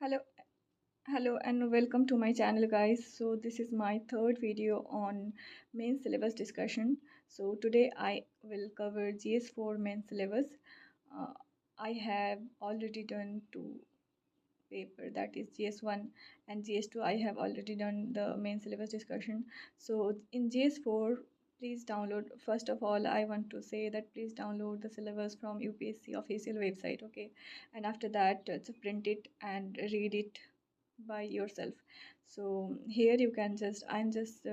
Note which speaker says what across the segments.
Speaker 1: Hello, hello, and welcome to my channel, guys. So this is my third video on main syllabus discussion. So today I will cover GS4 main syllabus. Uh, I have already done two paper, that is GS1 and GS2. I have already done the main syllabus discussion. So in GS4, please download. First of all, I want to say that please download the syllabus from UPSC official website, okay? And after that, just print it and read it by yourself. So here you can just I'm just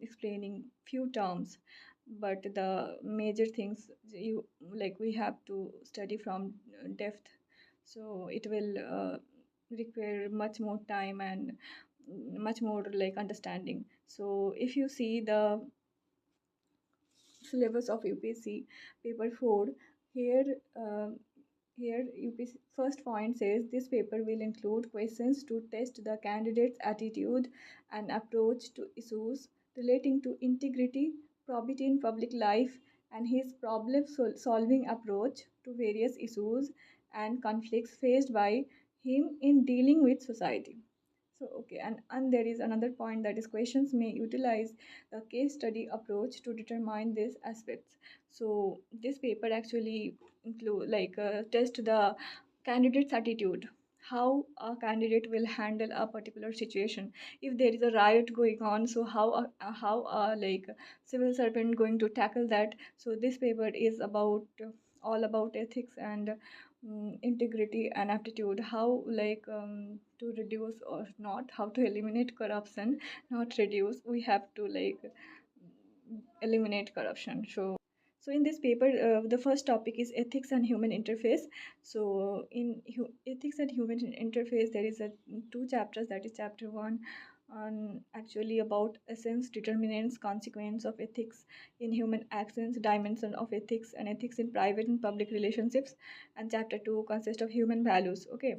Speaker 1: explaining few terms, but the major things you like we have to study from depth, so it will require much more time and much more like understanding. So if you see the syllabus of UPSC paper 4, here here UPSC first point says this paper will include questions to test the candidate's attitude and approach to issues relating to integrity, probity in public life, and his solving approach to various issues and conflicts faced by him in dealing with society. So, okay, and there is another point, that is questions may utilize the case study approach to determine these aspects. So, this paper actually include test the candidate's attitude, how a candidate will handle a particular situation. If there is a riot going on, so how a civil servant going to tackle that. So, this paper is about all about ethics and integrity and aptitude, how to reduce or not, how to eliminate corruption, not reduce, we have to eliminate corruption. So in this paper, the first topic is ethics and human interface. So in ethics and human interface, there is a two chapters, that is chapter 1 on actually about essence, determinants, consequence of ethics in human actions, dimension of ethics, and ethics in private and public relationships. And chapter 2 consists of human values. Okay,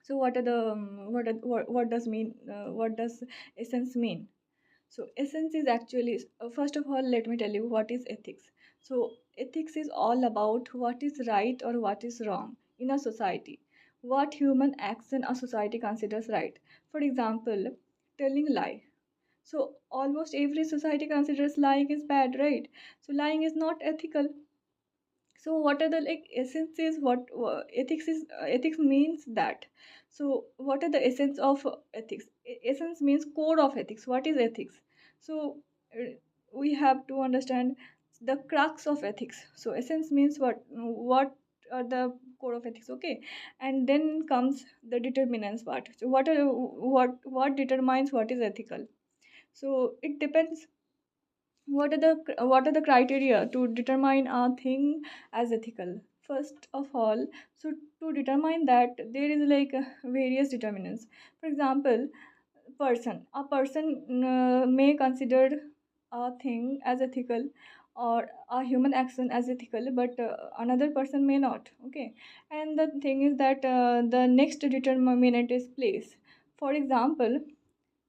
Speaker 1: so what are the what does mean what does essence mean? So essence is actually, first of all, let me tell you what is ethics. So ethics is all about what is right or what is wrong in a society, what human action a society considers right. For example, telling lie. So almost every society considers lying is bad, right? So lying is not ethical. So what are the essences, ethics is, ethics means that. So what are the essence of ethics? Essence means core of ethics. What is ethics? So uh, we have to understand the crux of ethics. So essence means what are the core of ethics, okay? And then comes the determinants part. So what determines what is ethical? So it depends, what are the criteria to determine a thing as ethical. First of all, so to determine that, there is various determinants. For example, a person may consider a thing as ethical or a human action as ethical, but another person may not, okay? And the thing is that the next determinant is place. For example,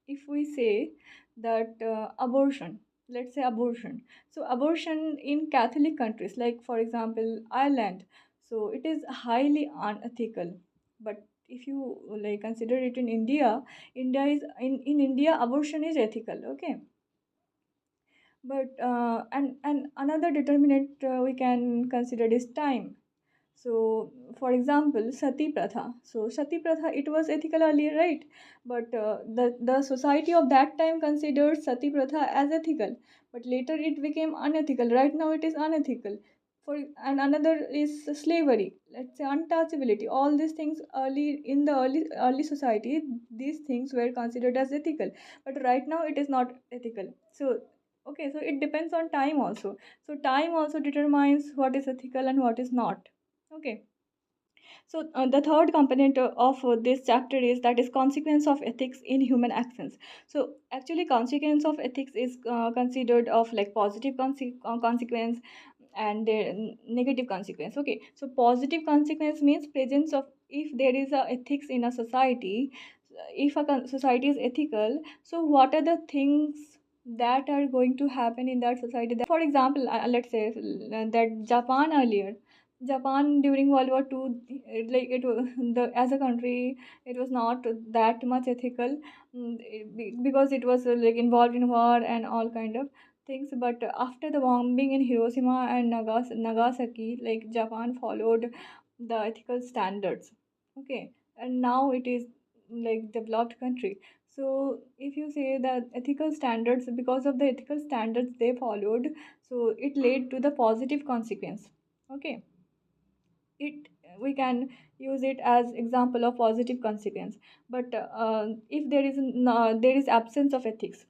Speaker 1: if we say that abortion, let's say abortion, so abortion in Catholic countries, like for example Ireland, so it is highly unethical. But if you consider it in India, India is in India abortion is ethical, okay? But and another determinant we can consider is time. So, for example, sati pratha. So, sati pratha, it was ethical earlier, right? But the society of that time considered sati pratha as ethical, but later it became unethical. Right now, it is unethical. And another is slavery. Let's say untouchability. All these things in the early society, these things were considered as ethical, but right now it is not ethical. So. Okay, so it depends on time also. So time also determines what is ethical and what is not. Okay, so the third component of this chapter is, that is consequence of ethics in human actions. So actually, consequence of ethics is considered of like positive consequence and negative consequence. Okay, so positive consequence means presence of, if there is a ethics in a society, if a society is ethical, so what are the things that are going to happen in that society? For example, let's say that Japan earlier, Japan during World War II, like it was the as a country, it was not that much ethical, because it was like involved in war and all kind of things. But after the bombing in Hiroshima and Nagasaki, like Japan followed the ethical standards. Okay, and now it is like developed country. So if you say that ethical standards, because of the ethical standards they followed, so it led to the positive consequence. Okay, it we can use it as example of positive consequence. But if there is absence of ethics,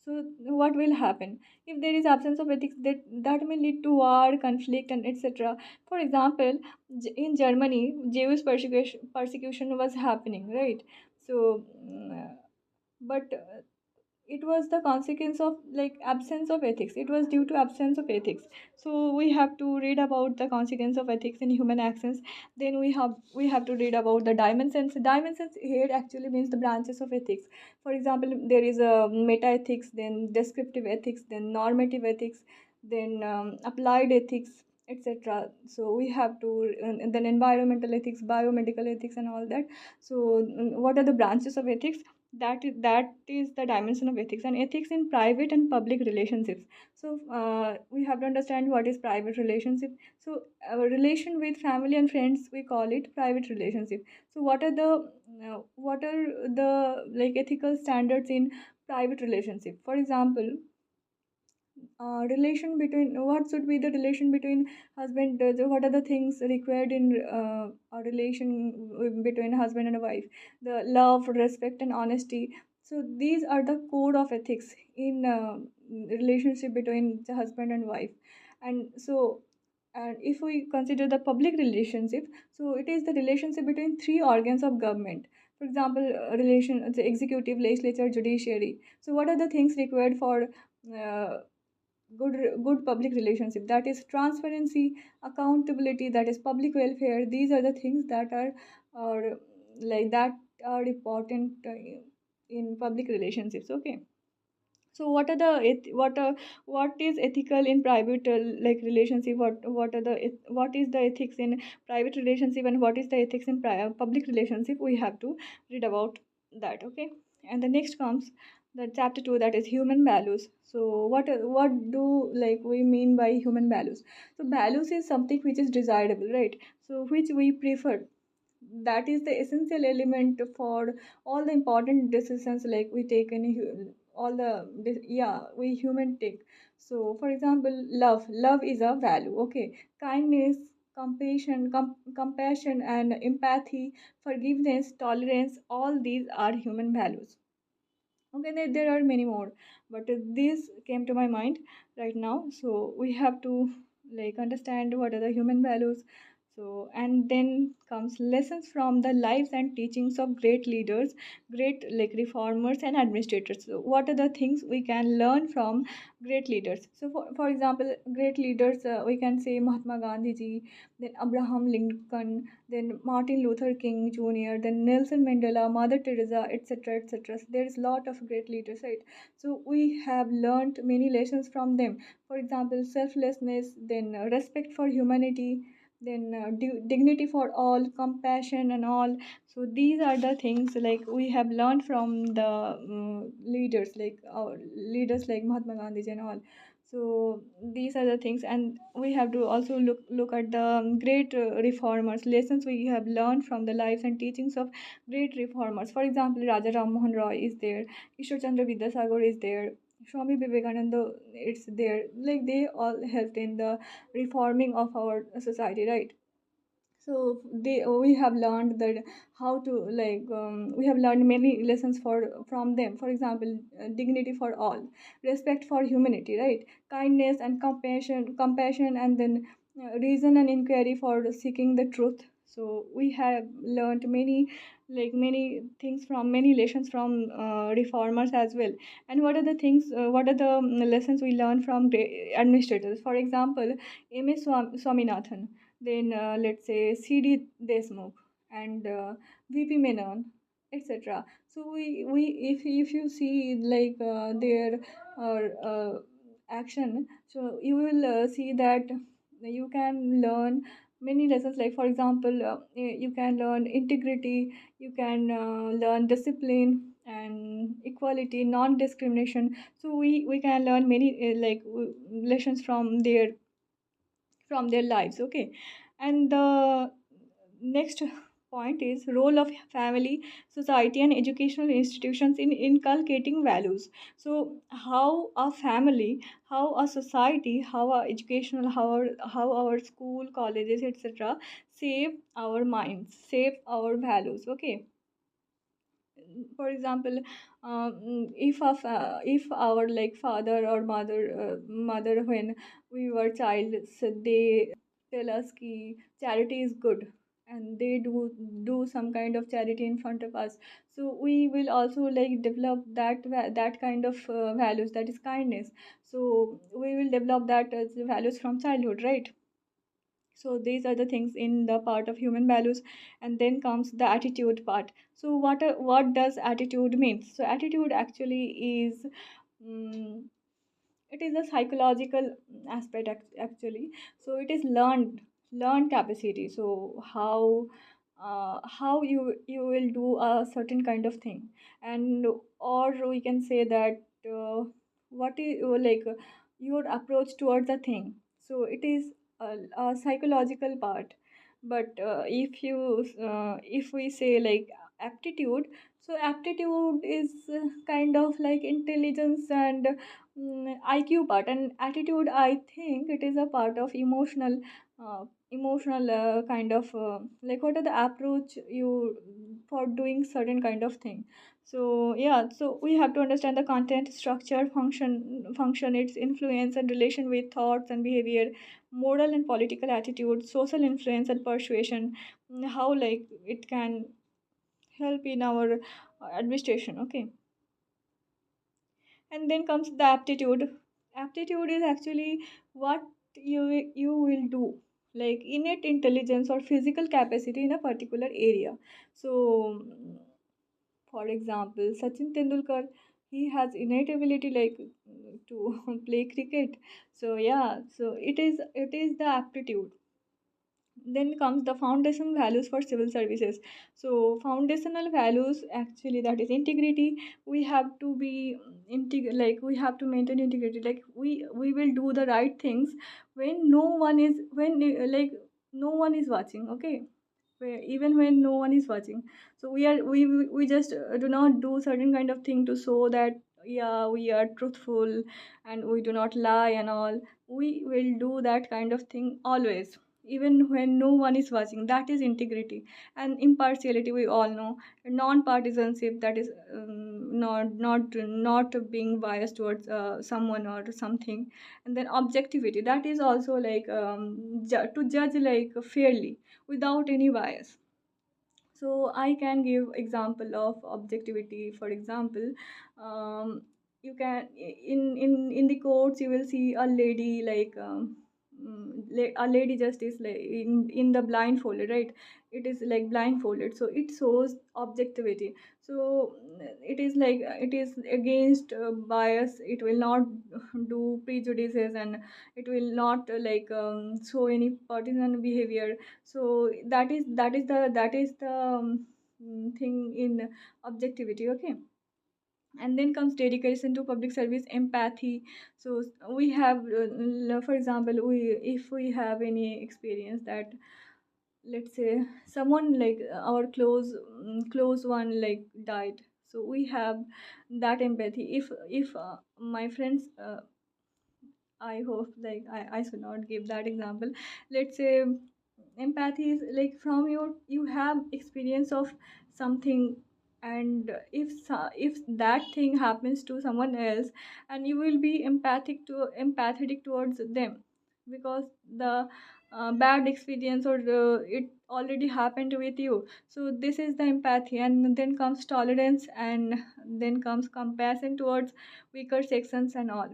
Speaker 1: so what will happen? If there is absence of ethics, that may lead to war, conflict, and etc. For example, in Germany, Jewish persecution was happening, right? So but it was the consequence of like absence of ethics. It was due to absence of ethics. So we have to read about the consequence of ethics in human actions. Then we have to read about the dimensions. Dimensions here actually means the branches of ethics. For example, there is a meta ethics, then descriptive ethics, then normative ethics, then applied ethics, etc. So we have to, and then environmental ethics, biomedical ethics, and all that. So what are the branches of ethics? That is the dimension of ethics. And ethics in private and public relationships. So we have to understand what is private relationship. So a relation with family and friends, we call it private relationship. So what are the like ethical standards in private relationship? For example, relation between what should be the relation between husband, what are the things required in a relation between husband and a wife? The love, respect, and honesty. So these are the code of ethics in relationship between the husband and wife. And if we consider the public relationship, so it is the relationship between three organs of government. For example, relation the executive, legislature, judiciary. So what are the things required for uh, good public relationship? That is transparency, accountability, that is public welfare. These are the things are like that are important in public relationships. Okay, so what is ethical in private like relationship? What is the ethics in private relationship, and what is the ethics in public relationship? We have to read about that. Okay, and the next comes the chapter 2, that is human values. So what do like we mean by human values? So values is something which is desirable, right? So which we prefer. That is the essential element for all the important decisions like we take in all the yeah we human take. So for example, love is a value. Okay, kindness, compassion and empathy, forgiveness, tolerance, all these are human values. Okay, there are many more, but these came to my mind right now. So we have to like understand what are the human values. So and then comes lessons from the lives and teachings of great leaders, great like reformers and administrators. So what are the things we can learn from great leaders? So for example, great leaders, we can say Mahatma Gandhi ji, then Abraham Lincoln, then Martin Luther King Jr., then Nelson Mandela, Mother Teresa, etc., etc. So there is a lot of great leaders, right? So we have learned many lessons from them. For example, selflessness, then respect for humanity, then dignity for all, compassion, and all. So these are the things like we have learned from the leaders like Mahatma Gandhi and all. So these are the things, and we have to also look at the great reformers. Lessons we have learned from the lives and teachings of great reformers. For example, Raja Ram Mohan Roy is there, Ishwar Chandra Vidyasagar is there, Swami Vivekananda, it's there. Like they all helped in the reforming of our society, right? So we have learned that how to we have learned many lessons from them. For example, dignity for all, respect for humanity, right? Kindness and compassion, and then reason and inquiry for seeking the truth. So we have learned many things from many lessons from reformers as well. And what are the lessons we learn from administrators? For example, M.A. Swaminathan, then let's say CD Desmukh and VP Menon, etc. So we if you see their action, so you will see that you can learn many lessons, like for example, you can learn integrity, you can learn discipline and equality, non discrimination. So we can learn many lessons from their lives. Okay. And the next point is role of family, society and educational institutions in inculcating values. So how a family, how a society, how our educational, how our school, colleges, etc. shape our minds, shape our values. Okay. For example, if our like father or mother when we were child, so they tell us ki charity is good, and they do some kind of charity in front of us, so we will also like develop that kind of values, that is kindness. So we will develop that as values from childhood, right? So these are the things in the part of human values. And then comes the attitude part. So what does attitude mean? So attitude actually is, um, it is a psychological aspect actually. So it is learned capacity. So how you will do a certain kind of thing. And or we can say that what is your approach towards the thing. So it is a psychological part. But if we say like aptitude, so aptitude is kind of like intelligence and IQ part. And attitude, I think it is a part of emotional kind of like what are the approach you for doing certain kind of thing. So yeah, so we have to understand the content, structure, function, its influence and relation with thoughts and behavior, moral and political attitude, social influence and persuasion, how like it can help in our administration. Okay. And then comes the aptitude is actually what you will do, like innate intelligence or physical capacity in a particular area. So for example, Sachin Tendulkar, he has innate ability like to play cricket. So yeah, so it is the aptitude. Then comes the foundation values for civil services. So foundational values actually, that is integrity. We have to be like we have to maintain integrity, like we will do the right things when no one is, when like no one is watching. Okay. Even when no one is watching, so we just do not do certain kind of thing to show that yeah, we are truthful and we do not lie and all. We will do that kind of thing always, even when no one is watching. That is integrity. And impartiality, we all know. Non-partisanship, that is not being biased towards someone or something. And then objectivity, that is also like to judge like fairly without any bias. So I can give example of objectivity. For example, um, you can in the courts you will see a lady like a lady justice like in the blindfolded, right? It is like blindfolded, so it shows objectivity. So it is like it is against bias. It will not do prejudices, and it will not show any partisan behavior. So that is the thing in objectivity. Okay. And then comes dedication to public service, empathy. So we have for example, we if we have any experience that, let's say, someone like our close one like died, so we have that empathy. If my friends, I hope like I should not give that example. Let's say empathy is like from you have experience of something, and if that thing happens to someone else, and you will be empathetic towards them, because the bad experience or it already happened with you. So this is the empathy. And then comes tolerance, and then comes compassion towards weaker sections and all.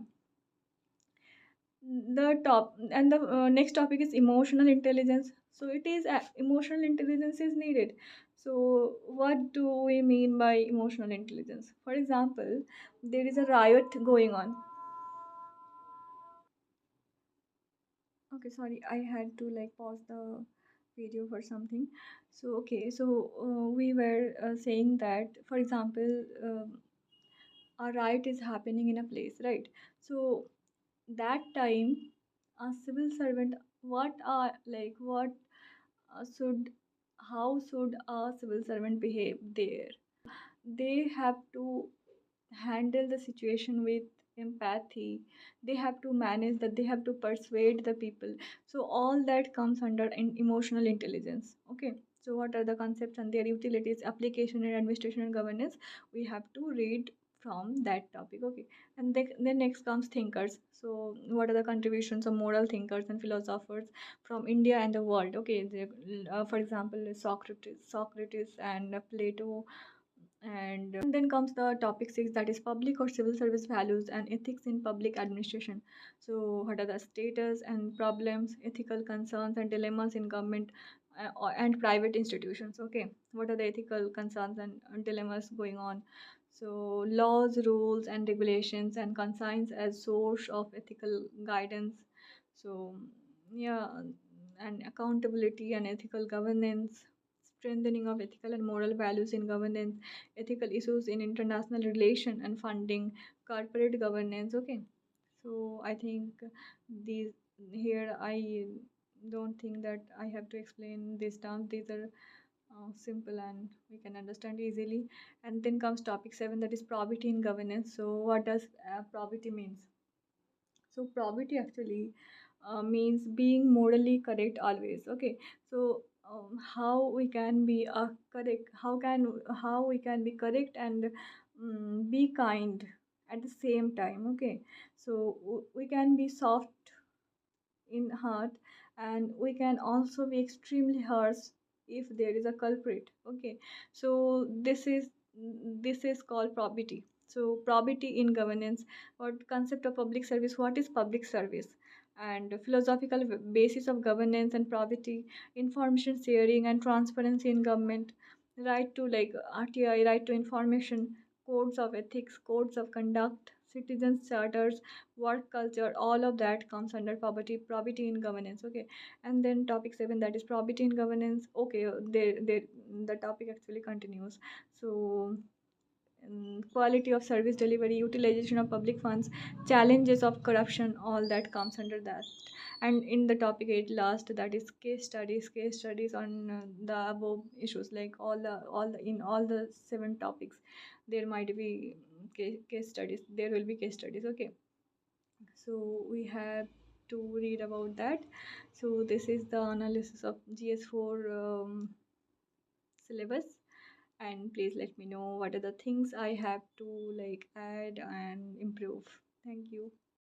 Speaker 1: The top and the next topic is emotional intelligence. So it is emotional intelligence is needed. So what do we mean by emotional intelligence? For example, there is a riot going on. Okay, sorry, I had to like pause the video for something. So, okay, so we were saying that, for example, a riot is happening in a place, right? So, that time, a civil servant, what are like, what should, how should a civil servant behave there? They have to handle the situation with empathy. They have to manage that, they have to persuade the people. So all that comes under emotional intelligence. Okay, so what are the concepts and their utilities, application and administration and governance? We have to read from that topic. Okay, and then next comes thinkers. So what are the contributions of moral thinkers and philosophers from India and the world? Okay, for example, Socrates and Plato. And then comes the topic 6, that is public or civil service values and ethics in public administration. So what are the status and problems, ethical concerns and dilemmas in government and private institutions? Okay, what are the ethical concerns and dilemmas going on? So laws, rules and regulations and conscience as source of ethical guidance. So yeah, and accountability and ethical governance, strengthening of ethical and moral values in governance, ethical issues in international relation and funding, corporate governance. Okay, so I think these, here I don't think that I have to explain these terms. These are simple and we can understand easily. And then comes topic 7, that is probity in governance. So what does probity means? So probity actually means being morally correct always. Okay, so how we can be correct? How we can be correct and be kind at the same time? Okay, so we can be soft in heart, and we can also be extremely harsh if there is a culprit. Okay, so this is called probity. So probity in governance. What concept of public service? What is public service? And philosophical basis of governance and probity, information sharing and transparency in government, right to like RTI, right to information, codes of ethics, codes of conduct, citizens charters, work culture, all of that comes under probity in governance. Okay, and then topic 7, that is probity in governance. Okay, the topic actually continues. So quality of service delivery, utilization of public funds, challenges of corruption, all that comes under that. And in the topic 8 last, that is case studies on the above issues, like all the in all the 7 topics there might be case studies, there will be case studies. Okay, so we have to read about that. So this is the analysis of GS4 syllabus, and please let me know what are the things I have to like add and improve. Thank you.